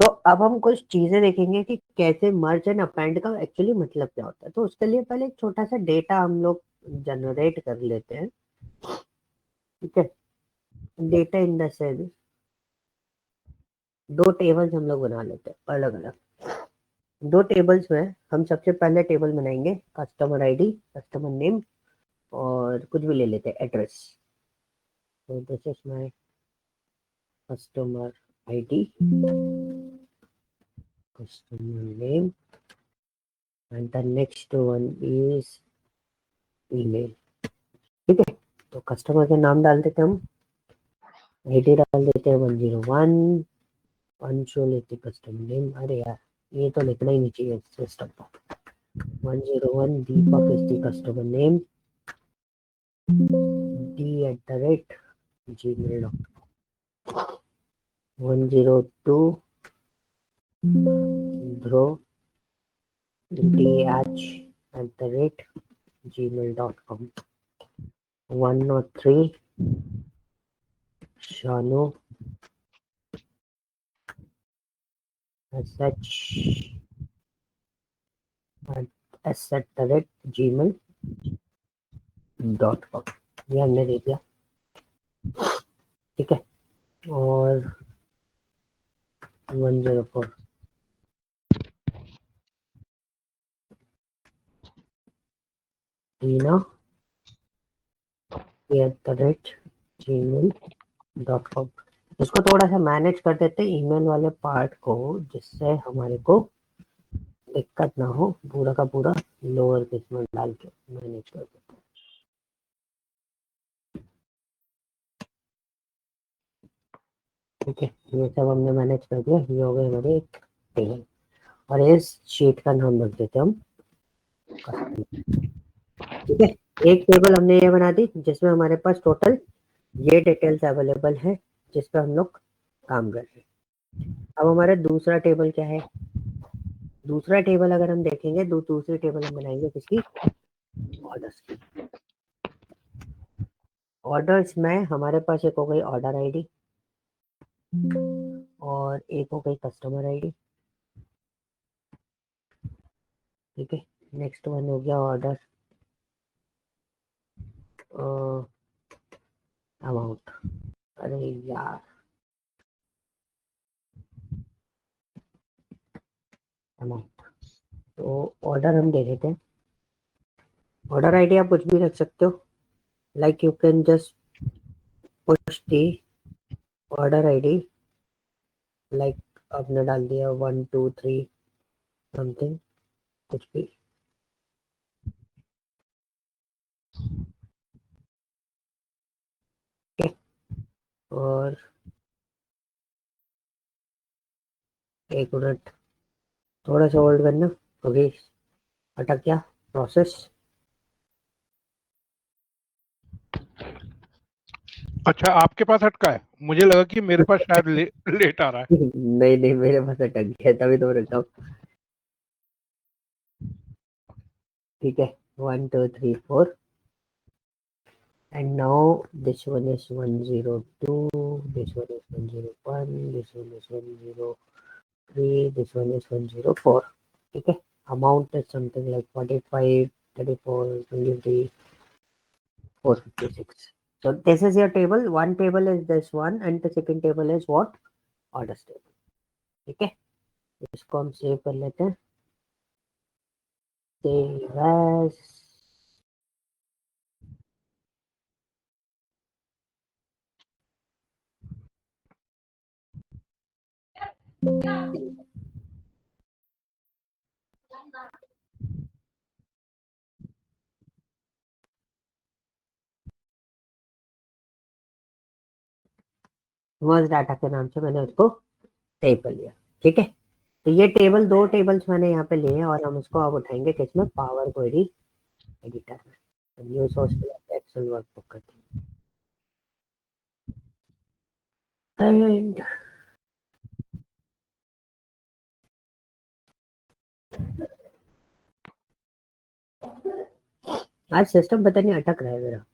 तो अब हम कुछ चीजें देखेंगे कि कैसे मर्ज एंड अपेंड का एक्चुअली मतलब क्या होता है। तो उसके लिए पहले एक छोटा सा डेटा हम लोग जनरेट कर लेते हैं। ठीक है, डेटा इन द सेंस दो टेबल्स हम लोग बना लेते हैं अलग अलग। दो टेबल्स में हम सबसे पहले टेबल बनाएंगे कस्टमर आईडी, कस्टमर नेम, और कुछ भी ले लेते हैं एड्रेस। तो this is my customer ID, customer name, and the next one is email। ठीक है, तो कस्टमर का नाम डाल देते हैं हम, आईडी डाल देते हैं 101, पंचो लेते कस्टमर नेम। अरे यार ये तो लिखना ही नहीं चाहिए सिस्टम पर। 101 Deepak is the customer name, d@gmail.com। 102 Dhruv dh@gmail.com। 103 Shanu sh@gmail.com। ये हमने दे दिया। ठीक है, और 104 टीना @gmail.com। इसको थोड़ा सा मैनेज कर देते ईमेल वाले पार्ट को, जिससे हमारे को दिक्कत ना हो। पूरा का पूरा लोअर केस में डाल के मैनेज कर देते हैं। ठीक है, ये सब हमने मैनेज कर दिया। ये हो गए हमारे एक टेबल, और इस शीट का नाम रख देते हैं हम कस्टमर। ठीक है, एक टेबल हमने ये बना दी जिसमें हमारे पास टोटल ये डिटेल्स अवेलेबल है जिस पे हम लोग काम कर रहे हैं। अब हमारा दूसरा टेबल क्या है? दूसरा टेबल अगर हम देखेंगे, दूसरी टेबल हम बनाएंगे किसकी? ऑर्डर्स की। ऑर्डर्स में हमारे पास एक हो गई ऑर्डर आईडी, और एक हो गई कस्टमर आईडी। ठीक है, नेक्स्ट वन हो गया ऑर्डर अमाउंट। अरे यार, अमाउंट। तो ऑर्डर हम दे देते हैं। ऑर्डर आईडी आप कुछ भी रख सकते हो, like you can just push the order ID, like आपने डाल दिया 123 समथिंग, कुछ भी। ठीक है, और एक मिनट थोड़ा सा होल्ड करना, अभी अटक गया प्रोसेस। अच्छा, आपके पास अटका है? मुझे लगा कि मेरे पास शायद लेट आ रहा है। नहीं नहीं, मेरे पास अटक गया तभी तो रखा हूँ। ठीक है, 1 2 3 4, and now this one is 102, this one is 101, this one is 103, this one is 104। ठीक है, amount is something like 45, 34, 23, 456। So this is your table. One table is this one, and the second table is what? Orders table। ठीक है, इसको हम save कर लेते हैं। Save as। मर्ज data के नाम से मैंने उसको सेव कर लिया। ठीक है, तो ये टेबल, दो टेबल्स मैंने यहाँ पे लिए, और हम इसको अब उठाएंगे किसमें? पावर क्वेरी एडिटर में। न्यू सोर्स पे जाके एक्सेल वर्कबुक करते हैं। एंड आज सिस्टम पता नहीं अटक रहा है मेरा।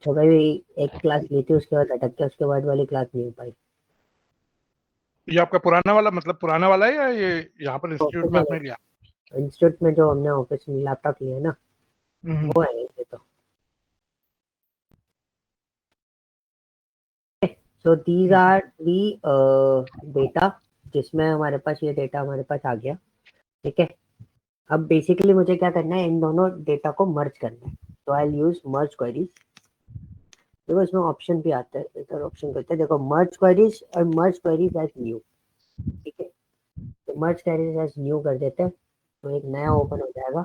तो भाई एक क्लास ली थी, उसके बाद अटक गया, उसके बाद वाली क्लास नहीं हो पाई। ये आपका पुराना वाला, मतलब पुराना वाला है या ये यहाँ पर इंस्टीट्यूट में आपने लिया? इंस्टीट्यूट में जो हमने ऑफिस में लैपटॉप लिया है ना, वो है ये तो। So these are the data, जिसमें हमारे पास ये डेटा हमारे पास आ गया। ठीक है, अब बेसिकली मुझे क्या करना है, इन दोनों डेटा को मर्ज करना है। तो आई यूज मर्ज क्वेरीज। देखो इसमें ऑप्शन भी आता है, इधर ऑप्शन करते हैं, देखो मर्ज क्वेरीज और मर्ज क्वेरीज एज न्यू। ठीक है, तो मर्ज क्वेरीज एज न्यू कर देते हैं, तो एक नया ओपन हो जाएगा।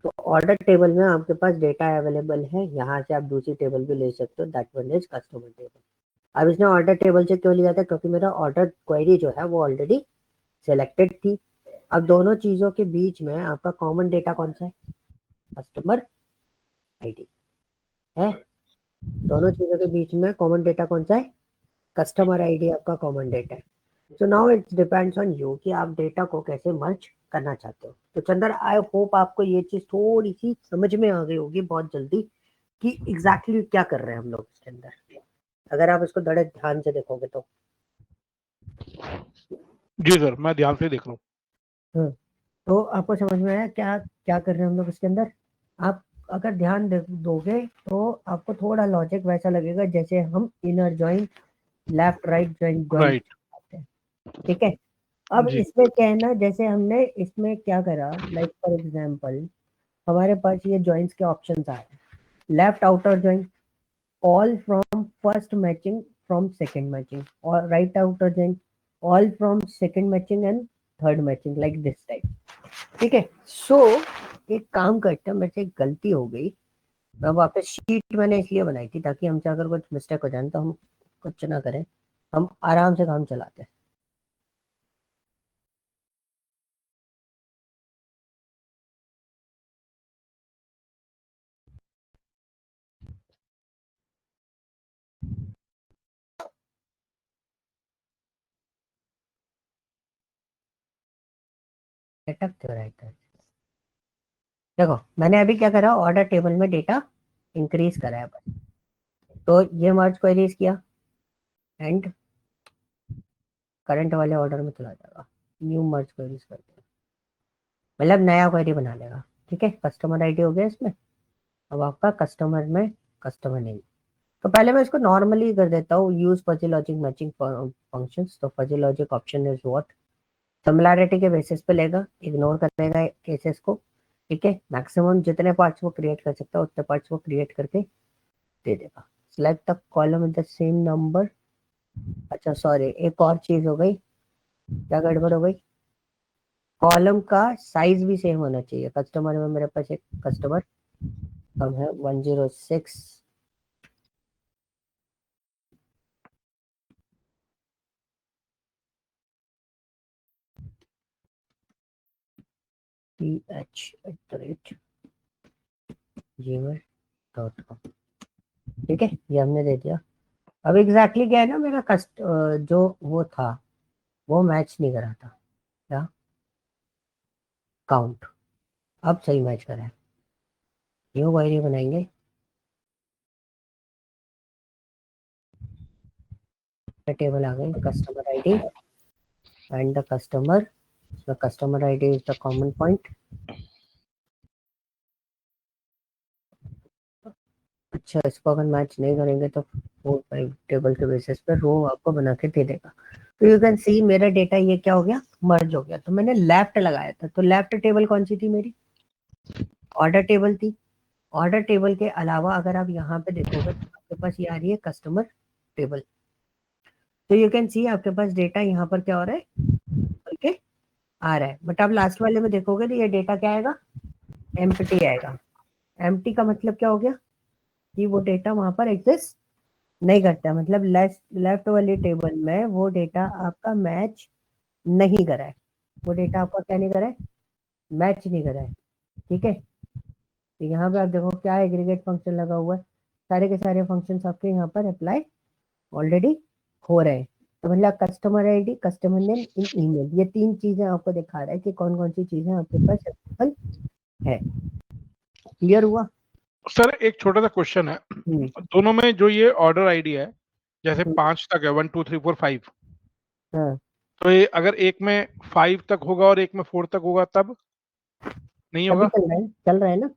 तो ऑर्डर टेबल में आपके पास डेटा अवेलेबल है, यहाँ से आप दूसरी टेबल भी ले सकते हो, that one is customer table. अब इसने ऑर्डर टेबल से क्यों लिया था, क्योंकि मेरा ऑर्डर क्वेरी जो है वो ऑलरेडी सिलेक्टेड थी। अब दोनों चीजों के बीच में आपका कॉमन डेटा कौन सा है, कस्टमर आईडी है। दोनों चीजों के बीच में कॉमन डेटा कौन सा है, कस्टमर आईडी आपका कॉमन डेटा है। So now it's depends on you कि आप डेटा को कैसे मर्ज करना चाहते हो। तो चंदर, आई होप आपको ये चीज थोड़ी सी समझ में आ गई होगी बहुत जल्दी कि एग्जैक्टली क्या कर रहे हैं हम लोग इसके अंदर, अगर आप इसको बड़े ध्यान से देखोगे तो। जी सर, मैं ध्यान से देख रहा हूँ। तो आपको समझ में आया क्या क्या कर रहे हैं हम लोग इसके अंदर। आप अगर ध्यान दोगे तो आपको थोड़ा लॉजिक वैसा लगेगा जैसे हम inner join, left right join right. करते हैं। ठीक है, अब जी। इसमें क्या है ना, जैसे हमने इसमें क्या करा, लाइक फॉर एग्जांपल हमारे पास ये जॉइंट्स के ऑप्शंस आ रहे हैं, left outer join, all from first matching from second matching, or right outer join, all from second matching and third matching, like this type। ठीक है, सो एक काम करते हैं, मेरे से एक गलती हो गई। मैं वापस शीट मैंने इसलिए बनाई थी ताकि हमसे अगर कुछ मिस्टेक हो जाए तो हम कुछ ना करें, हम आराम से काम चलाते हैं। सेटअप क्यों रहता है, देखो मैंने अभी क्या करा, ऑर्डर टेबल में डेटा इंक्रीज करा है बस। तो ये मर्ज क्वेरीज किया एंड करंट वाले ऑर्डर में चला जाएगा, न्यू मर्ज क्वेरीज करते हैं, मतलब नया क्वेरी बना लेगा। ठीक है, कस्टमर आईडी हो गया इसमें। अब आपका कस्टमर में कस्टमर नेम, तो पहले मैं इसको नॉर्मली कर देता हूँ, use fuzzy logic matching functions. तो fuzzy logic option is what, similarity के बेसिस पे लेगा, इग्नोर करेगा केसेस को। ठीक है, मैक्सिमम जितने पार्ट्स वो क्रिएट कर सकता है उतने पार्ट्स वो क्रिएट करके दे देगा। Select the column with the same number. अच्छा सॉरी, एक और चीज हो गई, क्या गड़बड़ हो गई, कॉलम का साइज भी सेम होना चाहिए। कस्टमर में मेरे पास एक कस्टमर कम है 106, gmail.com। ठीक है, ये हमने दे दिया। अब एग्जैक्टली क्या है ना, मेरा जो वो था वो मैच नहीं करा था, क्या काउंट, अब सही मैच करा है। न्यू क्वेरी बनाएंगे, टेबल आ गई, customer ID and the customer, customer ID is the common point. अच्छा, इसको अगर मैच नहीं करेंगे तो वो टेबल के बेसिस पे रो आपको बना के दे देगा। तो यू कैन सी मेरा डेटा ये क्या हो गया, मर्ज हो गया। तो मैंने लेफ्ट लगाया था, तो लेफ्ट टेबल कौन सी थी मेरी, ऑर्डर टेबल थी। ऑर्डर टेबल के अलावा अगर आप यहाँ पे देखोगे तो आपके पास ये आ रही है कस्टमर टेबल। तो यू कैन सी आपके पास डेटा यहाँ पर क्या हो रहा है, ओके आ रहा है। बट आप लास्ट वाले में देखोगे तो ये डेटा क्या आएगा, एम्प्टी आएगा। एम्प्टी का मतलब क्या हो गया कि वो डेटा वहां पर एग्जिस्ट नहीं करता, मतलब लेफ्ट वाली टेबल में वो डेटा आपका मैच नहीं करा है, वो डेटा आपका क्या नहीं करा है, मैच नहीं करा है। ठीक है, तो यहाँ पे आप देखो क्या एग्रीगेट फंक्शन लगा हुआ है, सारे के सारे फंक्शन आपके यहाँ पर अप्लाई ऑलरेडी हो रहे हैं। तो मतलब customer ID, customer name in email, ये तीन चीजें आपको दिखा रहा है कि कौन कौन सी चीजें आपके पास अवेलेबल है। क्लियर हुआ। सर एक छोटा सा क्वेश्चन है, दोनों में जो ये ऑर्डर आईडी है, जैसे 5 तक है, 1 2 3 4 5, हाँ तो ये अगर एक में 5 तक होगा और एक में 4 तक होगा तब नहीं अभी होगा? चल रहा है ना।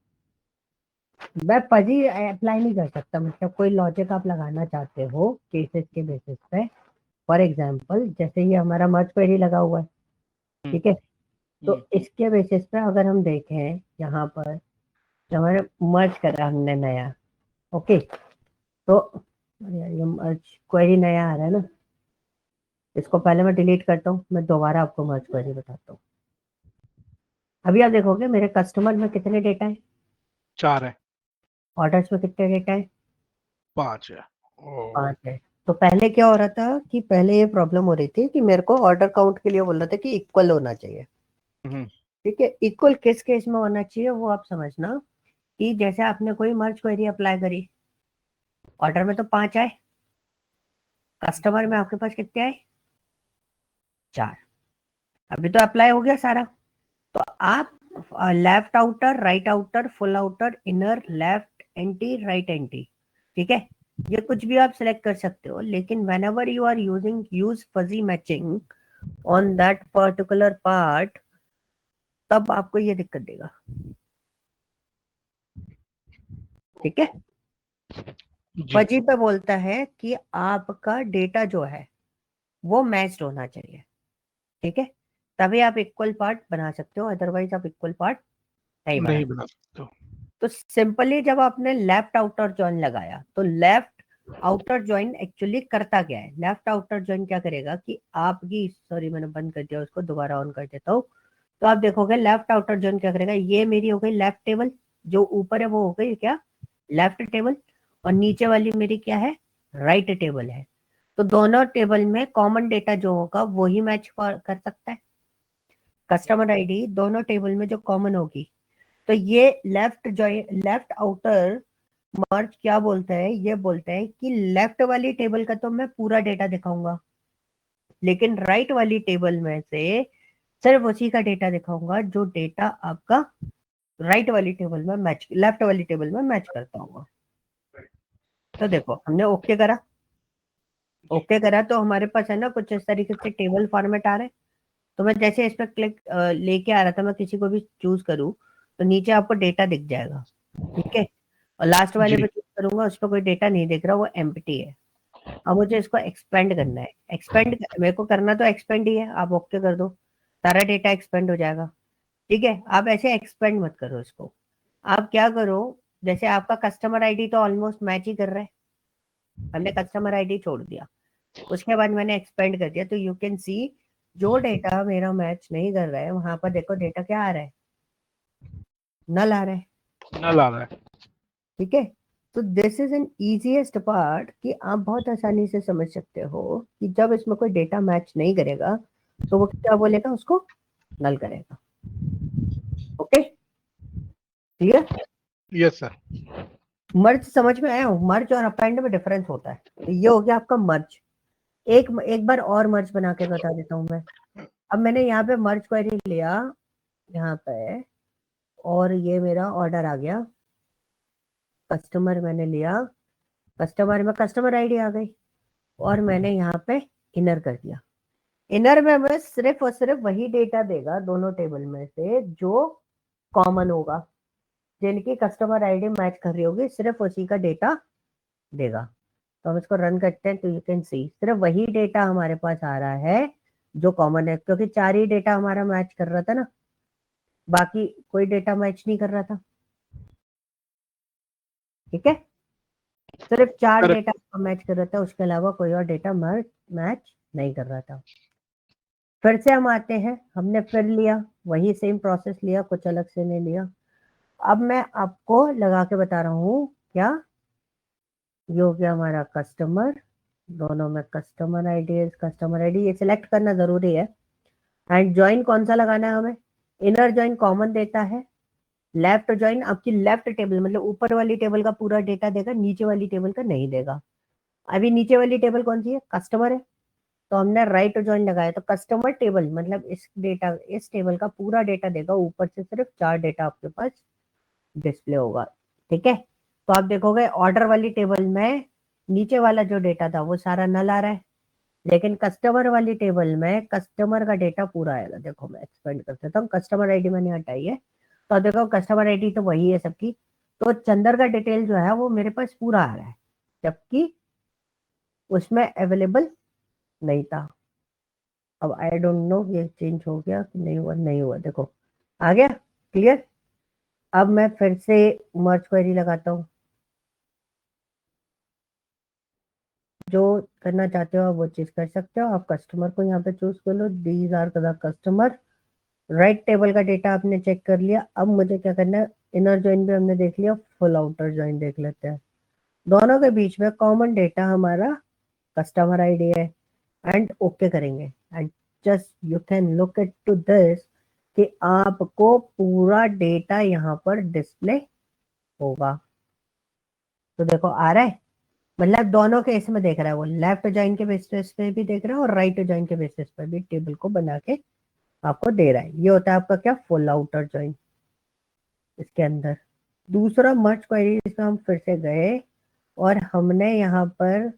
मैं पजी अप्लाई नहीं कर सकता, मतलब कोई लॉजिक आप लगाना चाहते हो केसेस के बेसिस पे। फॉर एग्जांपल जैसे ये हमारा मर्ज क्वेरी लगा हुआ है, ठीक है, तो इसके बेसिस पे अगर हम देखें यहाँ पर तो हमारे मर्ज करा हमने नया, ओके, तो अरे यार, ये मर्ज क्वेरी नया आ रहा है ना, इसको पहले मैं डिलीट करता हूँ, मैं दोबारा आपको मर्ज क्वेरी बताता हूँ। अभी आप देखोगे मेरे कस्टमर में कितने डेटा है, 4 है, ऑर्डर्स में कितने डेटा है, 5 है। ओ, 5 है। तो पहले क्या हो रहा था कि पहले ये प्रॉब्लम हो रही थी कि मेरे को ऑर्डर काउंट के लिए बोल रहा था कि इक्वल होना चाहिए, हम्म, ठीक है। इक्वल किस केस में होना चाहिए वो आप समझना, कि जैसे आपने कोई मर्ज क्वेरी अप्लाई करी, ऑर्डर में तो 5 आए, कस्टमर में आपके पास कितने आए, 4। अभी तो अप्लाई हो गया सारा, तो आप left outer, right outer, full outer, inner, left anti, right anti, ठीक है, ये कुछ भी आप सिलेक्ट कर सकते हो, लेकिन whenever you are use fuzzy matching on that particular part, तब आपको ये दिक्कत देगा, ठीक है। जी, फजी पे बोलता है कि आपका डेटा जो है वो मैच्ड होना चाहिए, ठीक है, तभी आप इक्वल पार्ट बना सकते हो, अदरवाइज आप इक्वल पार्ट नहीं बना नहीं सकते। बना सकते हो। तो सिंपली जब आपने लेफ्ट आउटर जॉइन लगाया, तो लेफ्ट आउटर जॉइन एक्चुअली करता क्या है, लेफ्ट आउटर जॉइन क्या करेगा कि आपकी, सॉरी मैंने बंद कर दिया उसको, दोबारा ऑन कर देता हूँ, तो आप देखोगे लेफ्ट आउटर जॉइन क्या करेगा, ये मेरी हो गई लेफ्ट टेबल, जो ऊपर है वो हो गई क्या, लेफ्ट टेबल, और नीचे वाली मेरी क्या है, राइट टेबल है। तो दोनों टेबल में कॉमन डेटा जो होगा वही मैच कर सकता है, कस्टमर आईडी दोनों टेबल में जो कॉमन होगी। तो ये लेफ्ट आउटर मर्ज क्या बोलता है, ये बोलता है कि लेफ्ट वाली टेबल का तो मैं पूरा डेटा दिखाऊंगा, लेकिन राइट वाली टेबल में से सिर्फ उसी का डेटा दिखाऊंगा जो डेटा आपका राइट वाली टेबल में मैच, लेफ्ट वाली टेबल में मैच करता होगा। तो देखो हमने ओके करा, ओके करा तो हमारे पास है ना कुछ इस तरीके से टेबल फॉर्मेट आ रहा है। तो मैं जैसे इस पर क्लिक लेके आ रहा था, मैं किसी को भी चूज करूँ तो नीचे आपको डेटा दिख जाएगा, ठीक है, और लास्ट वाले जी, पे चूज करूंगा उस पर कोई डेटा नहीं दिख रहा, वो एम्प्टी है। अब मुझे इसको एक्सपेंड करना है, एक्सपेंड मेरे को करना तो एक्सपेंड ही है, आप ओके कर दो, सारा डेटा एक्सपेंड हो जाएगा, ठीक है। आप ऐसे एक्सपेंड मत करो इसको, आप क्या करो, जैसे आपका कस्टमर आईडी तो ऑलमोस्ट मैच ही कर रहा है, हमने कस्टमर आईडी छोड़ दिया, उसके बाद मैंने एक्सपेंड कर दिया, तो यू कैन सी जो डेटा मेरा मैच नहीं कर रहा है वहां पर देखो डेटा क्या आ रहा है, नल आ रहा है, नल आ रहा है। ठीक है। तो this is an easiest part कि आप बहुत आसानी से समझ सकते हो कि जब इसमें कोई डेटा मैच नहीं करेगा तो वो क्या बोलेगा, उसको नल करेगा, okay, clear. Yes sir. Merge समझ में आया, मर्ज और अपेंड में डिफरेंस होता है, तो ये हो गया आपका मर्ज। एक एक बार और मर्ज बना के बता देता हूँ मैं। अब मैंने यहाँ पे मर्ज क्वेरी लिया यहाँ पे, और ये मेरा ऑर्डर आ गया, कस्टमर मैंने लिया, कस्टमर में कस्टमर आईडी आ गई, और मैंने यहाँ पे इनर कर दिया। इनर में हमें सिर्फ और सिर्फ वही डेटा देगा दोनों टेबल में से जो कॉमन होगा, जिनकी कस्टमर आईडी मैच कर रही होगी, सिर्फ उसी का डेटा देगा। तो हम इसको रन करते हैं तो यू कैन सी सिर्फ वही डेटा हमारे पास आ रहा है जो कॉमन है, क्योंकि 4 ही डेटा हमारा मैच कर रहा था ना, बाकी कोई डेटा मैच नहीं कर रहा था, ठीक है, सिर्फ 4 करेक्ट। डेटा मैच कर रहा था, उसके अलावा कोई और डेटा मैच नहीं कर रहा था। फिर से हम आते हैं, हमने फिर लिया वही सेम प्रोसेस लिया, कुछ अलग से नहीं लिया। अब मैं आपको लगा के बता रहा हूँ क्या, ये हो गया हमारा कस्टमर, दोनों में कस्टमर आईडी ये सिलेक्ट करना जरूरी है। एंड ज्वाइन कौन सा लगाना है हमें, इनर ज्वाइन कॉमन देता है, लेफ्ट ज्वाइन आपकी लेफ्ट टेबल मतलब ऊपर वाली टेबल का पूरा डेटा देगा, नीचे वाली टेबल का नहीं देगा। अभी नीचे वाली टेबल कौन सी है, कस्टमर है, तो हमने राइट ज्वाइन लगाया, तो कस्टमर टेबल मतलब इस टेबल का पूरा डेटा देगा, ऊपर से सिर्फ 4 डेटा आपके पास डिस्प्ले होगा, ठीक है। तो आप देखोगे ऑर्डर वाली टेबल में नीचे वाला जो डेटा था वो सारा नल आ रहा है, लेकिन कस्टमर वाली टेबल में कस्टमर का डेटा पूरा आएगा। देखो मैं एक्सपेंड कर देता हूँ, कस्टमर आईडी मैंने हटाई है, तो देखो कस्टमर आईडी तो वही है सबकी, तो चंदर का डिटेल जो है वो मेरे पास पूरा आ रहा है, जबकि उसमें अवेलेबल नहीं था। अब आई डोंट नो ये चेंज हो गया कि नहीं हुआ, नहीं हुआ, देखो आ गया क्लियर। अब मैं फिर से मर्ज क्वेरी लगाता हूँ, जो करना चाहते हो आप वो चीज कर सकते हो। आप कस्टमर को यहाँ पे चूज कर लो, these are the customer. Right table का डेटा आपने चेक कर लिया, अब मुझे क्या करना है, इनर जॉइन भी हमने देख लिया, फुल आउटर जॉइन देख लेते हैं। दोनों के बीच में कॉमन डेटा हमारा कस्टमर आईडी है, एंड ओके करेंगे, and just you can look it to this कि आपको पूरा डेटा यहाँ पर डिस्प्ले होगा। तो देखो आ रहा है, मतलब दोनों केस में देख रहा है, वो लेफ्ट जॉइन के बेसिस पे भी देख रहा है और राइट जॉइन के बेसिस पे भी टेबल को बना के आपको दे रहा है। ये होता है आपका क्या, फुल आउटर जॉइन। इसके अंदर दूसरा मर्ज क्वेरी, इसमें हम फिर से गए और हमने यहाँ पर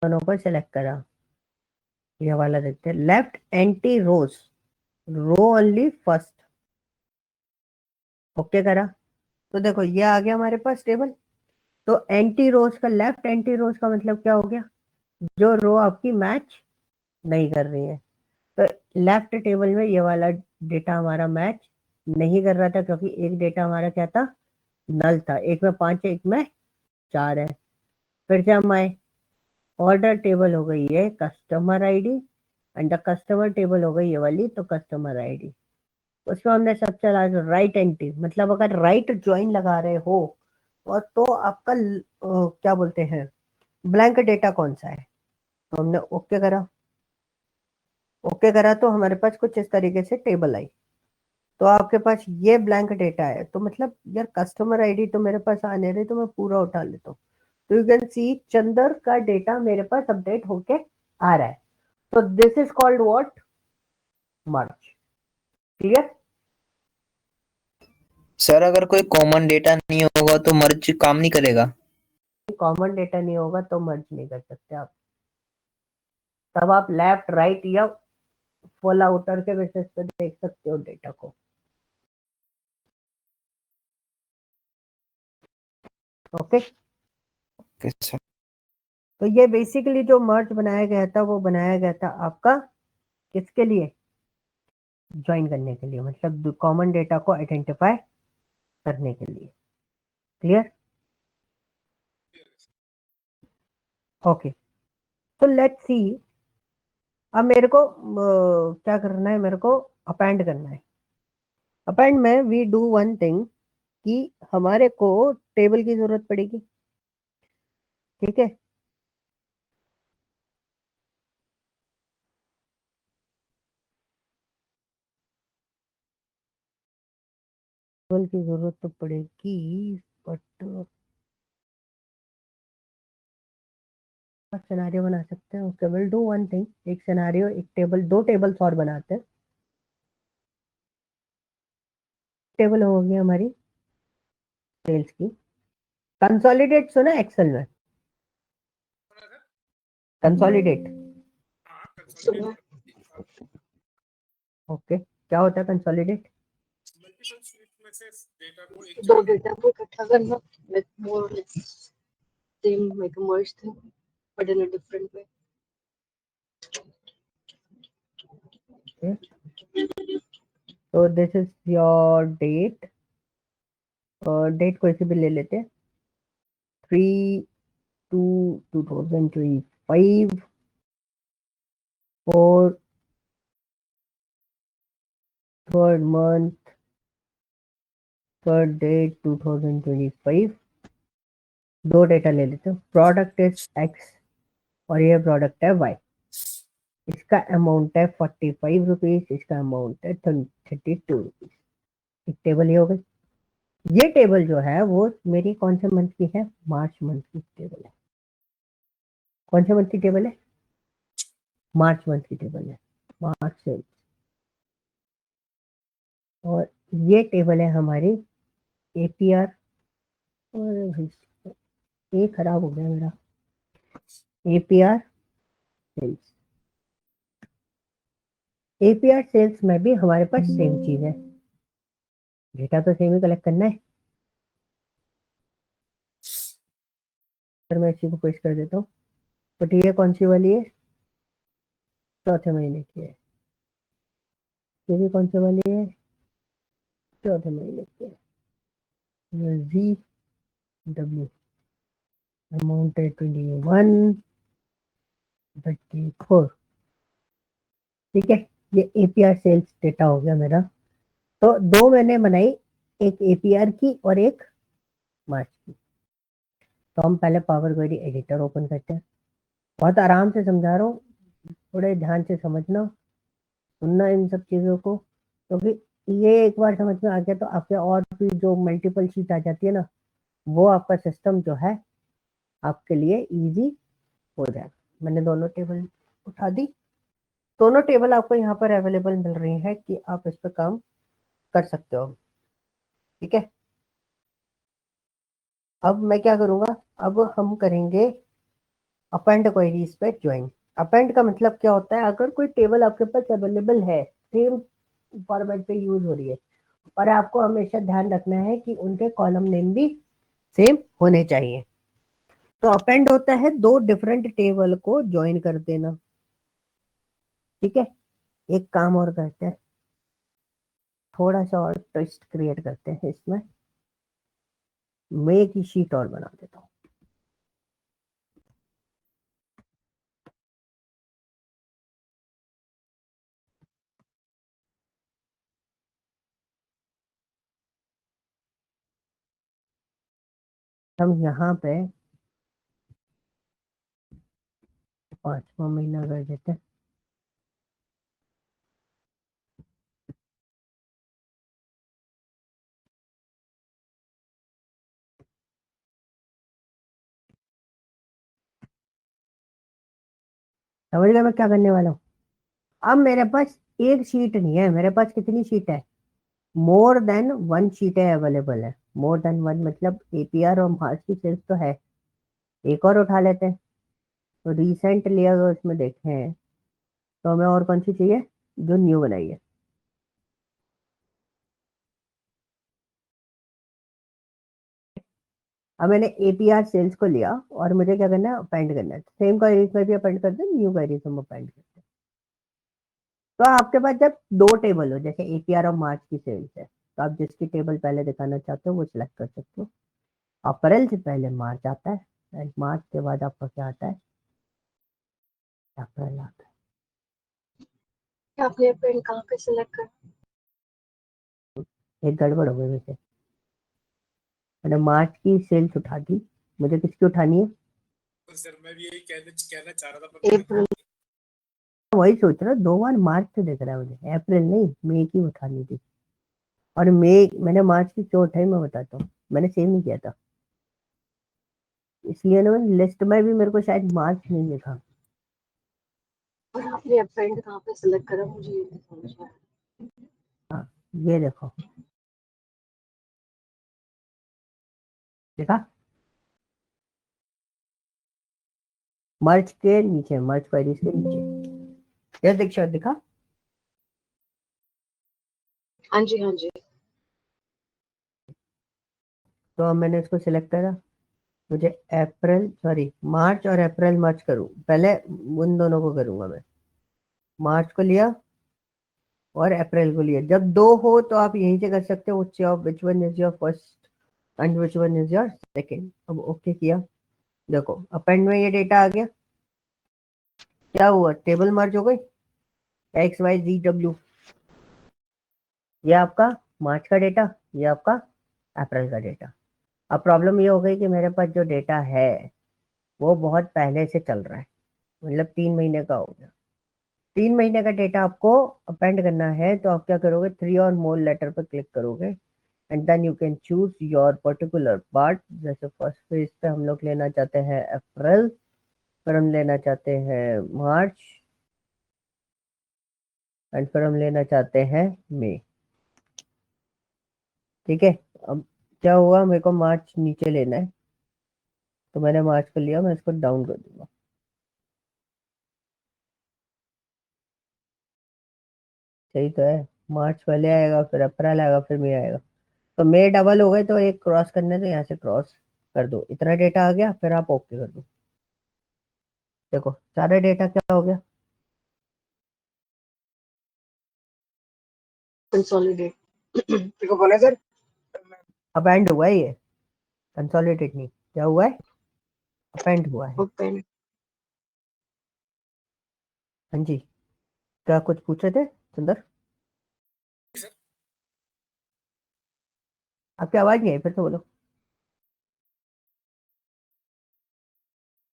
दोनों को सिलेक्ट करा। ये वाला देखते हैं, लेफ्ट एंटी रोज, रो ओनली फर्स्ट, ओके करा। तो देखो ये आ गया हमारे पास टेबल। तो एंटी रोज का, लेफ्ट एंटी रोज का मतलब क्या हो गया, जो रो आपकी मैच नहीं कर रही है। तो लेफ्ट टेबल में ये वाला डेटा हमारा मैच नहीं कर रहा था, क्योंकि एक डेटा हमारा क्या था, नल था। एक में 5 है, एक में 4 है। फिर से हम आए, ऑर्डर टेबल हो गई है customer ID, and the customer table हो गई ये वाली, तो कस्टमर आईडी। उसमें हमने सब चला राइट एंट्री, मतलब अगर राइट ज्वाइन लगा रहे हो और तो आपका क्या बोलते हैं, ब्लैंक डेटा कौन सा है। तो हमने ओके करा, ओके करा तो हमारे पास कुछ इस तरीके से टेबल आई। तो आपके पास ये ब्लैंक डेटा है, तो मतलब यार कस्टमर आईडी तो मेरे पास आने रही, तो मैं पूरा उठा लेता हूँ। तो यू कैन सी चंदर का डेटा मेरे पास अपडेट होके आ रहा है। तो this is called what, merge. Clear. Sir अगर कोई कॉमन डेटा नहीं होगा तो मर्ज काम नहीं करेगा? कॉमन डेटा नहीं होगा तो मर्ज नहीं कर सकते आप। तब आप लेफ्ट राइट या फुल आउटर के बेसिस पे देख सकते हो डेटा को। Okay okay sir. तो ये बेसिकली जो मर्ज बनाया गया था वो बनाया गया था आपका किसके लिए, ज्वाइन करने के लिए, मतलब कॉमन डेटा को आइडेंटिफाई करने के लिए। क्लियर। ओके तो लेट्स सी, अब मेरे को क्या करना है, मेरे को अपेंड करना है। अपेंड में वी डू वन थिंग, कि हमारे को टेबल की जरूरत पड़ेगी, ठीक है। टेबल की जरूरत तो पड़ेगी, बट सिनारियो बना सकते हैं। Okay will do one thing, एक सिनारियो, एक टेबल, दो टेबल्स और बनाते हैं। टेबल होगी हमारी सेल्स की, कंसोलिडेट सुना एक्सेल में, कंसोलिडेट। ओके क्या होता है कंसोलिडेट, दो डेटा को इकट्ठा करना with more or less same like a merge thing but in a different way. तो this is your date, date कोई सी भी ले लेते हैं, 3/2/2025 और थर्ड मंथ, थर्ड डेट 2025। दो डेटा ले लेते हैं, प्रोडक्ट इज एक्स और ये प्रोडक्ट है वाई। इसका अमाउंट है 45 रुपीज, इसका अमाउंट है 32 रुपीज। एक टेबल ये हो गई। ये टेबल जो है वो मेरी कौन से मंथ की है, मार्च मंथ की टेबल है। कौन से मंथ की टेबल है, मार्च मंथ की टेबल है, मार्च से। और ये टेबल है हमारी एपीआर, और ये खराब हो गया मेरा एपीआर सेल्स। एपीआर सेल्स में भी हमारे पास सेम चीज है, डेटा तो सेम ही कलेक्ट करना है। फिर मैं इसी को पेश कर देता हूँ। तो ठीक है, कौन सी वाली है? चौथे महीने की है। ये भी कौन सी वाली है? चौथे महीने की है। जी डब्ल्यू अमाउंट है 2134। ठीक है, ये एपीआर सेल्स डेटा हो गया मेरा। तो दो मैंने बनाई, एक एपीआर की और एक मार्च की। तो हम पहले पावर क्वेरी एडिटर ओपन करते हैं। बहुत आराम से समझा रहा हूँ, थोड़े ध्यान से समझना, सुनना इन सब चीज़ों को, क्योंकि ये एक बार समझ में आ गया तो आपके और भी जो मल्टीपल शीट आ जाती है ना, वो आपका सिस्टम जो है आपके लिए इजी हो जाएगा। मैंने दोनों टेबल उठा दी, दोनों टेबल आपको यहाँ पर अवेलेबल मिल रही है कि आप इस पर काम कर सकते हो। ठीक है, अब मैं क्या करूँगा, अब हम करेंगे अपेंड क्वेरीज पे ज्वाइन। अपेंड का मतलब क्या होता है, अगर कोई टेबल आपके पास अवेलेबल है, सेम फॉर्मेट पे यूज हो रही है, और आपको हमेशा ध्यान रखना है कि उनके कॉलम नेम भी सेम होने चाहिए। तो अपेंड होता है दो डिफरेंट टेबल को ज्वाइन कर देना। ठीक है, एक काम और करते हैं, थोड़ा सा और ट्विस्ट क्रिएट करते हैं इसमें। मैं एक ही शीट और बना देता हूँ। हम यहाँ पे 5वां महीना कर देते हैं। समझ गए मैं क्या करने वाला हूँ? अब मेरे पास एक शीट नहीं है, मेरे पास कितनी शीट है? मोर देन वन शीटें अवेलेबल है। मोर देन वन मतलब एपीआर और मार्च की सेल्स तो है, एक और उठा लेते हैं। तो रिसेंटली अगर उसमें देखें तो हमें और कौन सी चाहिए जो न्यू बनाई है? अब मैंने एपीआर सेल्स को लिया और मुझे क्या करना है, अपेंड करना है। सेम क्वेरीज में भी अपेंड करते हैं, न्यू क्वेरीज में अपेंड करते हैं। तो आपके पास जब दो टेबल हो, जैसे एपीआर और मार्च की सेल्स है, तो आप जिसकी टेबल पहले दिखाना चाहते हो वो सिलेक्ट कर सकते हो। अप्रैल से पहले मार्च आता है, एंड मार्च के बाद आपका क्या आता है? अप्रैल आता आपने पेन कहाँ पे सिलेक्ट कर? है। एक गड़बड़ हो गई वैसे, मैंने मार्च की सेल्स उठा दी, मुझे किसकी उठानी है? सर मैं भी यही कहना चाह रहा था पर अप्रैल। वही सोच रहा, दो बार मार्च से दिख रहा है मुझे, अप्रैल नहीं मई की उठानी थी। और मई मैंने मार्च की क्यों उठाई मैं बताता हूँ, मैंने सेव नहीं किया था, इसलिए ना लिस्ट में भी मेरे को शायद मार्च नहीं लिखा। और आपने अपेंड कहाँ पे सिलेक्ट करा, मुझे ये नहीं समझ में आया। हाँ, ये देखो, देखा? मर्ज के नीचे, मर्ज क्वेरीज के नीचे, ये दीक्षा दिखा? हाँ जी, हाँ जी। तो अब मैंने इसको सिलेक्ट करा, मुझे अप्रैल सॉरी मार्च और अप्रैल मर्ज करूँ, पहले उन दोनों को करूंगा मैं। मार्च को लिया और अप्रैल को लिया। जब दो हो तो आप यहीं से कर सकते हो, which one is your first and which one is your second. अब ओके किया, देखो अपेंड में ये डेटा आ गया। क्या हुआ, टेबल मर्ज हो गई, एक्स वाई जी डब्ल्यू। ये आपका मार्च का डेटा, ये आपका अप्रैल का डेटा। अब प्रॉब्लम ये हो गई कि मेरे पास जो डेटा है वो बहुत पहले से चल रहा है, मतलब 3 महीने का हो गया। 3 महीने का डेटा आपको अपेंड करना है, तो आप क्या करोगे, 3 और मोर लेटर पर क्लिक करोगे, and then you can choose your particular part. जैसे फर्स्ट पेज पे हम लोग लेना चाहते हैं अप्रैल, फिर हम लेना चाहते हैं मार्च, एंड फिर हम लेना चाहते हैं मई। ठीक है, अब क्या हुआ, मेरे को मार्च नीचे लेना है, तो मैंने मार्च कर लिया, मैं इसको डाउन कर दूंगा। सही तो है, मार्च पहले आएगा, फिर अप्रैल आएगा, फिर मई आएगा। तो मई डबल हो गए तो एक क्रॉस करने तो यहाँ से क्रॉस कर दो, इतना डेटा आ गया, फिर आप ओके कर दो। देखो सारा डेटा क्या हो गया, कंसोलिडेट। देखो बोला सर, अपेंड हुआ है ये, कंसोलिडेट नहीं, क्या हुआ है, अपेंड हुआ है। ओपन। हाँ जी, क्या कुछ पूछे थे सुंदर? आपकी आवाज नहीं आई, फिर तो बोलो।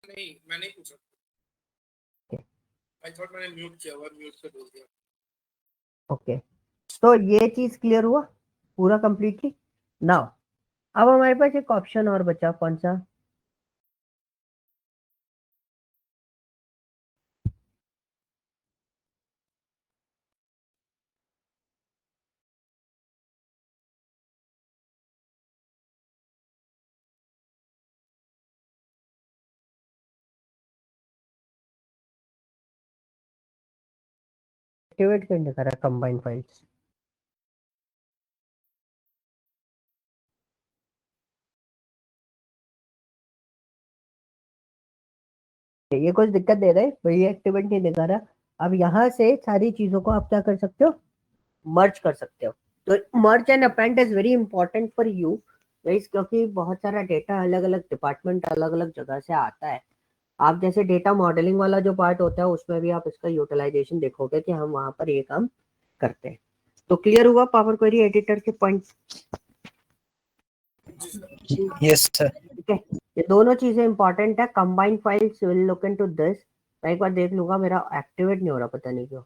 नहीं मैं नहीं पूछा, आई थॉट मैंने म्यूट किया हुआ, म्यूट से बोल दिया। ओके, तो ये चीज क्लियर हुआ पूरा कंप्लीटली। नाउ अब हमारे पास एक ऑप्शन और बचा, कौन सा? एक्टिवेट करने का रहा कंबाइन फाइल्स। ये कुछ दिक्कत दे रहा है भाई, ये एक्टिवेट नहीं दिखा रहा। अब यहाँ से सारी चीजों को आप क्या कर सकते हो, मर्ज कर सकते हो। तो मर्ज and append is very important for you guys, क्योंकि बहुत सारा डेटा अलग अलग डिपार्टमेंट अलग अलग जगह से आता है। आप जैसे डेटा मॉडलिंग वाला जो पार्ट होता है उसमें भी आप इसका यूटिलाइजेशन देखोगे कि हम वहां पर ये काम करते हैं। तो क्लियर हुआ पावर क्वेरी एडिटर के पॉइंट? जी सर। जी। Yes sir. ठीक है, ये दोनों चीजें इंपॉर्टेंट है। Combined files will look into this. मैं एक बार देख लूंगा, मेरा एक्टिवेट नहीं हो रहा, पता नहीं क्यों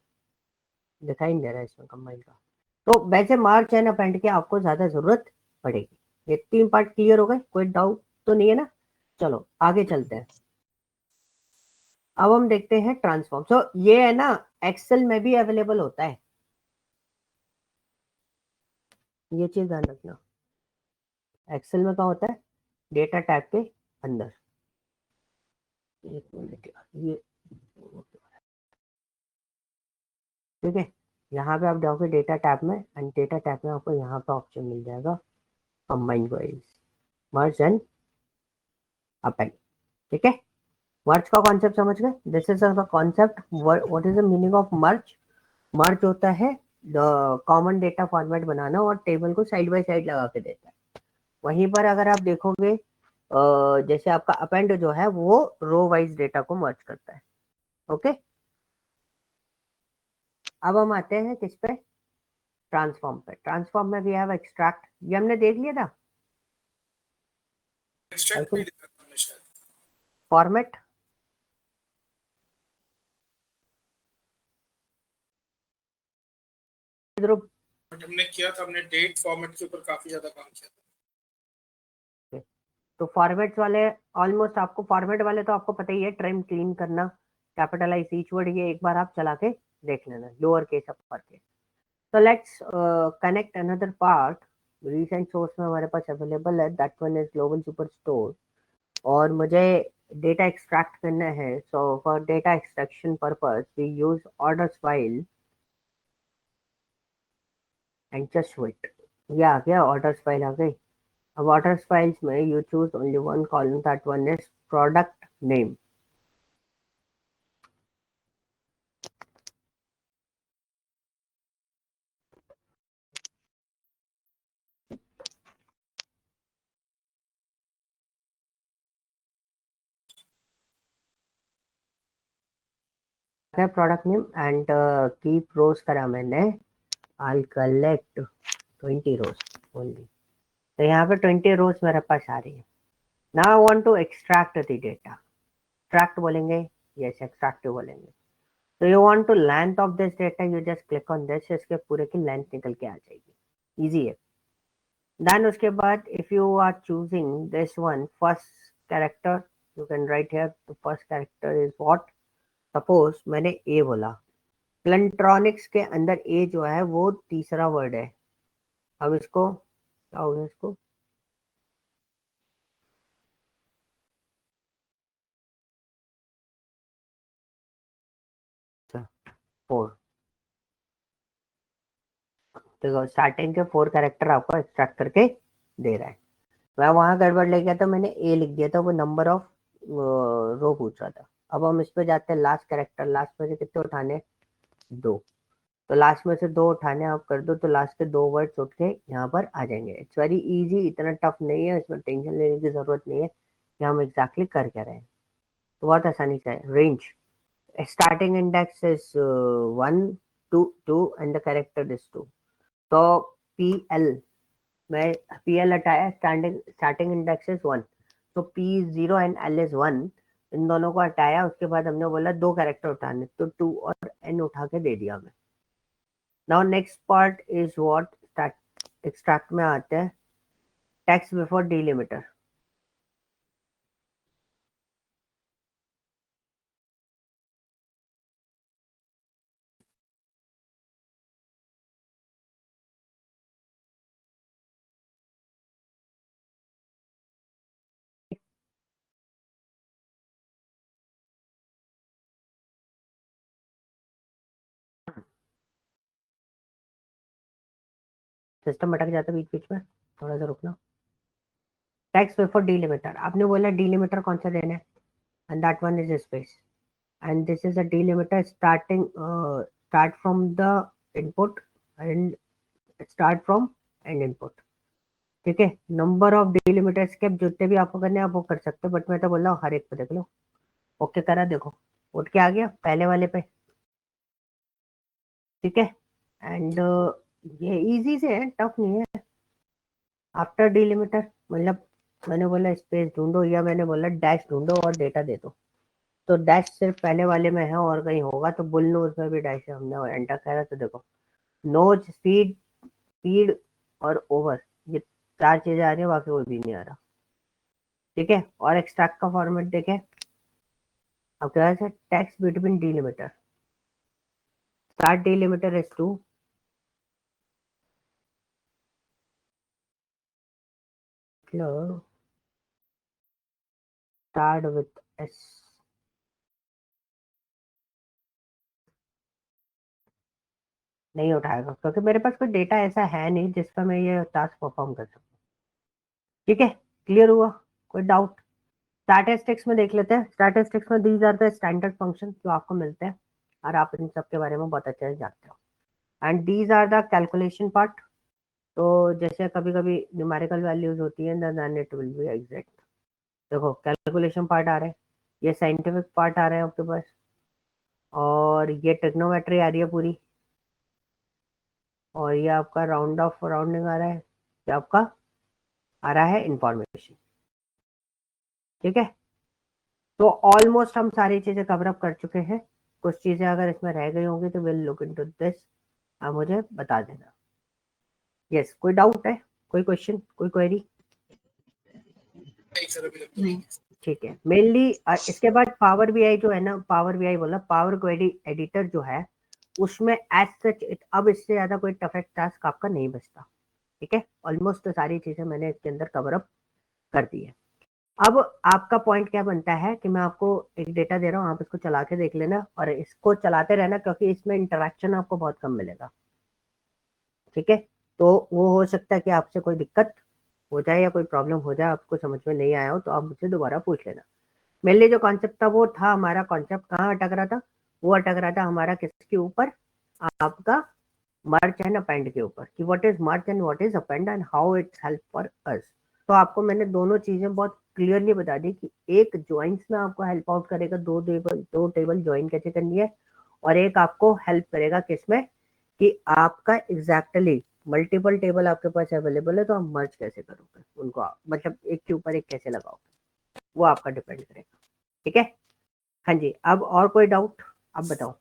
दिखाई नहीं दे रहा है इसमें कंबाइंड का। तो वैसे मार्च एंड अपेंड की आपको ज्यादा जरूरत पड़ेगी। ये तीन पार्ट क्लियर हो गए, कोई डाउट तो नहीं है ना? चलो आगे चलते हैं। अब हम देखते हैं ट्रांसफॉर्म। सो ये है ना, एक्सेल में भी अवेलेबल होता है, ये चीज ध्यान रखना। एक्सेल में क्या होता है, डेटा टैब के अंदर। एक मिनट यार, ये ठीक है, यहाँ पे आप जाओगे डेटा टैब में, एंड डेटा टैब में आपको यहाँ पे ऑप्शन मिल जाएगा combine queries, merge and append. ठीक है, मर्ज का कॉन्सेप्ट समझ गए? This is the concept. What is the meaning of merge? Merge होता है कॉमन डेटा फॉर्मेट बनाना और टेबल को साइड बाय साइड लगा के देता है। वहीं पर अगर आप देखोगे जैसे आपका अपेंड जो है वो रो वाइज डेटा को मर्ज करता है। ओके, अब हम आते हैं किस पे, ट्रांसफॉर्म पे। ट्रांसफॉर्म में भी हैव एक्सट्रैक्ट, ये हमने देख लिया था। एक्सट्रैक्ट नहीं देखा था हमने शायद। फॉर्मेट, बट हमने किया था, हमने डेट फॉर्मेट के ऊपर काफी ज्यादा काम किया था। तो फॉर्मेट्स वाले ऑलमोस्ट आपको, फॉर्मेट वाले तो आपको पता ही है, ट्रिम क्लीन करना, कैपिटलाइज ईच वर्ड, ये एक बार आप चला के देख लेना, लोअर केस अपर केस। तो let's connect another part. Recent source में हमारे पास अवेलेबल है, that one is global super store. और मुझे डेटा एक्सट्रैक्ट करना है, so for data extraction purpose we use orders file and just wait. ये आ गया, ऑर्डर्स फाइल आ गई। अब ऑर्डर्स फाइल्स में you choose only one column, that one is product name. है प्रोडक्ट नेम एंड कीप रोज करा मैंने, आई कलेक्ट 20 रोज ओनली। तो यहाँ पे 20 रोज मेरे पास आ रही है। Now I want to extract the data. Extract बोलेंगे, यस एक्सट्रैक्ट बोलेंगे। तो you want to length of this data, you just click on this, इसके पूरे की लेंथ निकल के आ जाएगी, इजी है। देन उसके बाद if you are choosing this one first character, you can write here the first character is what. Suppose मैंने ए बोला, प्लेंट्रॉनिक्स के अंदर ए जो है वो तीसरा वर्ड है। अब इसको क्या होगा, इसको 4। तो स्टार्टिंग के 4 कैरेक्टर आपको एक्सट्रैक्ट करके दे रहा है। मैं वहां गड़बड़ ले गया था, मैंने ए लिख दिया था, वो नंबर ऑफ रो पूछ रहा था। अब हम इस पे जाते हैं, लास्ट कैरेक्टर, लास्ट में से कितने उठाने, 2। तो लास्ट में से 2 उठाने आप कर दो, तो लास्ट के 2 वर्ड्स उठ के यहाँ पर आ जाएंगे। इट्स वेरी इजी, इतना टफ नहीं है, इसमें टेंशन लेने की जरूरत नहीं है कि हम एग्जैक्टली कर क्या रहे हैं। तो बहुत आसानी से है। Range, starting index is 1 2 and the character is 2। तो PL में PL हटाया, स्टार्टिंग इंडेक्स इज 1, तो P 0 एंड L इज 1। इन दोनों को हटाया, उसके बाद हमने बोला 2 कैरेक्टर उठाने, तो 2 और N उठा के दे दिया हमें। Now next part is what, extract में आते हैं, टेक्स्ट बिफोर डिलिमिटर। सिस्टम अटक जाता है बीच बीच में, थोड़ा सा रुकना। टेक्स्ट बिफोर डिलिमिटर, आपने बोला डिलिमिटर कौन सा देना है, and that one is space, and this is a delimiter starting start from the input and start from and input. ठीक है, नंबर ऑफ डिलिमिटर स्केप जितने भी आपको करने हैं आप वो कर सकते हो, बट मैं तो बोल रहा हूँ हर एक पे देख लो। ओके करा, देखो उठ के आ गया पहले वाले पे। ठीक है, एंड ये इजी से है, टफ नहीं है। आफ्टर डिलिमिटर मतलब मैंने बोला स्पेस ढूंढो, या मैंने बोला डैश ढूंढो और डेटा दे दो। तो डैश सिर्फ पहले वाले में है, और कहीं होगा तो बुल नोज में भी डैश है, हमने एंटर करा तो देखो नोज, स्पीड, स्पीड और ओवर, ये 4 चीजें आ रही है, बाकी कोई भी नहीं आ रहा। ठीक है, और एक्सट्रैक्ट का फॉर्मेट देखें, अब क्या है, text between delimiter, start delimiter is 2, start with S, नहीं उठाएगा क्योंकि मेरे पास कोई डेटा ऐसा है नहीं जिस पर मैं ये टास्क परफॉर्म कर सकूं। ठीक है, क्लियर हुआ, कोई डाउट? स्टैटिस्टिक्स में देख लेते हैं। स्टैटिस्टिक्स में these are the standard function जो आपको मिलते हैं, और आप इन सब के बारे में बहुत अच्छे से जानते हो, and these are the calculation part. तो जैसे कभी कभी न्यूमेरिकल वैल्यूज होती है, then it will be exact. देखो कैलकुलेशन पार्ट आ रहा है, ये साइंटिफिक पार्ट आ रहा है आपके पास, और ये ट्रिग्नोमेट्री आ रही है पूरी, और ये आपका राउंड ऑफ राउंडिंग आ रहा है, ये आपका आ रहा है इंफॉर्मेशन। ठीक है, तो ऑलमोस्ट हम सारी चीजें कवर अप कर चुके हैं। कुछ चीजें अगर इसमें रह गई होंगी तो विल लुक इनटू दिस, आप मुझे बता देना। यस, कोई डाउट है, कोई क्वेश्चन, कोई क्वेरी? नहीं सर, अभी तक तो नहीं। ठीक है, मेनली इसके बाद पावर बीआई जो है ना, पावर बीआई बोला, पावर क्वेरी एडिटर जो है उसमें एज सच अब इससे ज्यादा कोई टफेक्ट टास्क आपका नहीं बचता। ठीक है, ऑलमोस्ट तो सारी चीजें मैंने इसके अंदर कवर अप कर दी है। अब आपका पॉइंट क्या बनता है कि मैं आपको एक डेटा दे रहा हूँ, आप इसको चला के देख लेना और इसको चलाते रहना, क्योंकि इसमें इंटरेक्शन आपको बहुत कम मिलेगा। ठीक है, तो वो हो सकता है कि आपसे कोई दिक्कत हो जाए या कोई प्रॉब्लम हो जाए, आपको समझ में नहीं आया हो तो आप मुझसे दोबारा पूछ लेना। मेरे लिए जो कॉन्सेप्ट था वो था, हमारा कॉन्सेप्ट कहाँ अटक रहा था, वो अटक रहा था हमारा किसके ऊपर, आपका मर्ज एंड अपेंड के ऊपर, कि what is merge and what is append and how it's help for us. तो आपको मैंने दोनों चीजें बहुत क्लियरली बता दी कि एक ज्वाइंट्स में आपको हेल्प आउट करेगा, दो टेबल ज्वाइन कैसे करनी है, और एक आपको हेल्प करेगा किसमें, कि आपका एग्जैक्टली मल्टीपल टेबल आपके पास अवेलेबल है तो आप मर्ज कैसे करोगे उनको, मतलब एक के ऊपर एक कैसे लगाओगे, वो आपका डिपेंड करेगा। ठीक है, हाँ जी, अब और कोई डाउट अब बताओ।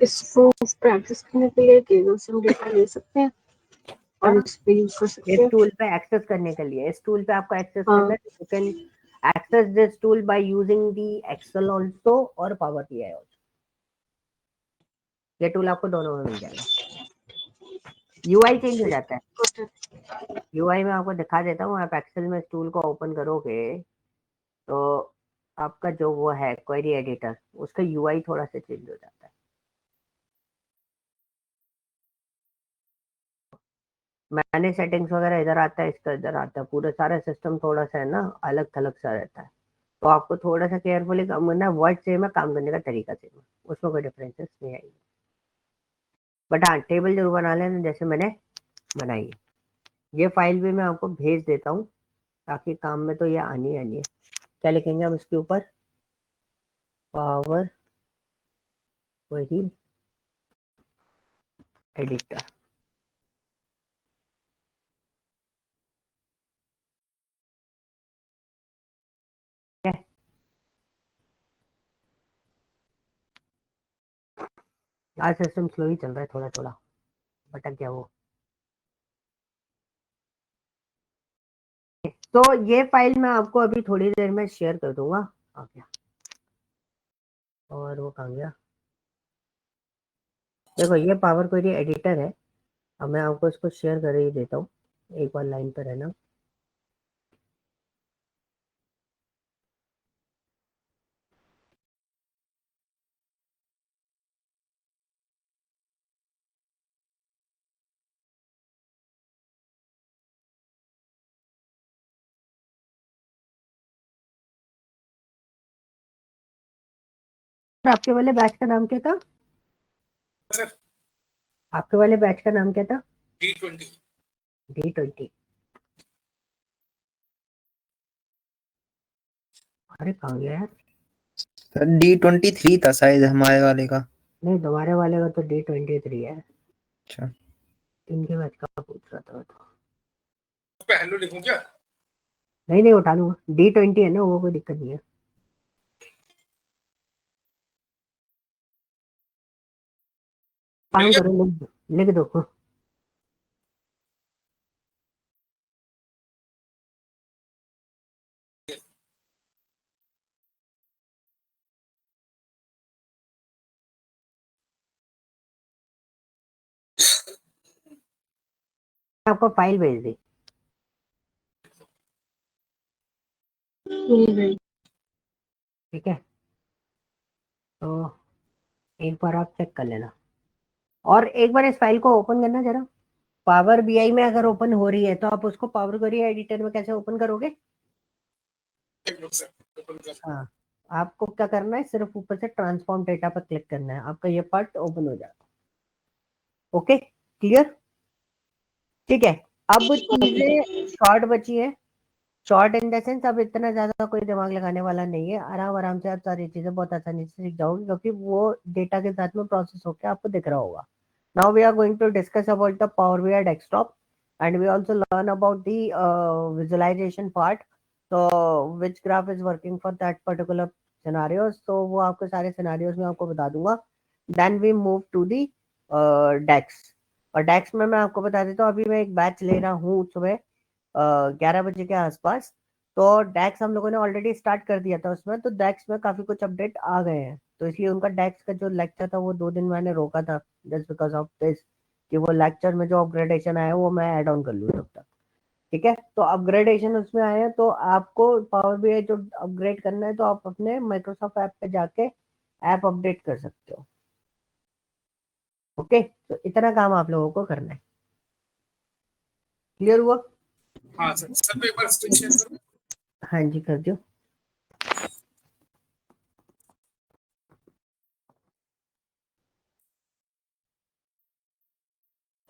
इसको प्रैक्टिस करने के लिए टेबल से हम डेटा ले सकते हैं और इस पे यूज कर सकते इस हैं। टूल पे एक्सेस करने के लिए, इस टूल पे आपको एक्सेस हाँ। करना है, you can access this tool by using the Excel also और पावर बीआई आल्सो। ये टूल आपको दोनों में मिल जाएगा। यूआई चेंज हो जाता है, यूआई में आपको दिखा देता हूँ। आप एक्सेल में इस टूल को ओपन करोगे तो आपका जो वो है क्वेरी एडिटर, उसका यूआई थोड़ा सा चेंज हो जाता है। मैंने सेटिंग्स वगैरह इधर आता है, इसका इधर आता है, पूरा सारा सिस्टम थोड़ा सा है ना अलग थलग सा रहता है, तो आपको थोड़ा सा केयरफुली काम करना है। वर्ड सेम है, काम करने का तरीका सेम है, उसमें कोई डिफरेंसेस नहीं आएगी। बट हाँ, टेबल जरूर बना लेना जैसे मैंने बनाई है। ये फाइल भी मैं आपको भेज देता हूँ ताकि काम में तो ये आनी है। क्या लिखेंगे हम इसके ऊपर? Power query editor. आज सिस्टम स्लो ही चल रहा है, थोड़ा थोड़ा भटक गया वो। तो ये फाइल मैं आपको अभी थोड़ी देर में शेयर कर दूंगा। आ गया, और वो कहाँ गया? देखो ये पावर क्वेरी एडिटर है। अब मैं आपको इसको शेयर कर ही देता हूँ, एक बार लाइन पर रहना। आपके वाले बैच का नाम क्या था? सर आपके वाले बैच का नाम क्या था? D20। D20। अरे कहाँ गया यार? सर D23 था शायद हमारे वाले का। नहीं, तुम्हारे वाले का तो D23 है। अच्छा, इनके बैच का पूछ रहा था तो। पहलू लिखूं क्या? नहीं नहीं, उठा लूंगा। D20 है ना वो, कोई दिक्कत नहीं है। काम करो, लिख दो। आपको फाइल भेज दी, ठीक है? तो एक बार आप चेक कर लेना, और एक बार इस फाइल को ओपन करना जरा। पावर बीआई में अगर ओपन हो रही है तो आप उसको पावर क्वेरी एडिटर में कैसे ओपन करोगे? एक मिनट सर, ओपन कर। हाँ, आपको क्या करना है, सिर्फ ऊपर से ट्रांसफॉर्म डेटा पर क्लिक करना है, आपका ये पार्ट ओपन हो जाएगा। Okay, clear? ठीक है। अब चीजें शॉर्ट बची है। शॉर्ट इन द सेंस, अब इतना ज्यादा कोई दिमाग लगाने वाला नहीं है, आराम आराम से आप सारी चीजें बहुत आसानी से सीख जाओगे, क्योंकि वो डेटा के साथ में प्रोसेस होकर आपको दिख रहा होगा। Now we are going to discuss about the power BI desktop, and we also learn about the visualization part, तो which graph is working for that particular scenarios, तो वो आपको सारे सिनारियोस में आपको बता दूंगा। Then we move to the DAX. और डेक्स में मैं आपको बता देता हूँ, अभी मैं एक बैच ले रहा हूँ सुबह 11 बजे के आसपास। तो डेक्स हम लोगों ने ऑलरेडी स्टार्ट कर दिया था उसमें, तो डेक्स में काफी कुछ अपडेट आ गए हैं, तो इसलिए उनका डेक्स का जो लेक्चर था वो 2 दिन मैंने रोका था, जस्ट बिकॉज ऑफ दिस, कि वो लेक्चर में जो अपग्रेडेशन आया वो मैं ऐड ऑन कर लूँ तब तक। ठीक है, तो अपग्रेडेशन उसमें आए हैं, तो आपको पावर बीआई जो अपग्रेड करना है तो आप अपने माइक्रोसॉफ्ट ऐप पे जाके ऐप अपडेट कर सकते हो। ओके, तो इतना काम आप लोगों को करना है। क्लियर हुआ? हाँ सर, सर एक बार स्क्रीन शेयर करो। हाँ जी, कर दियो।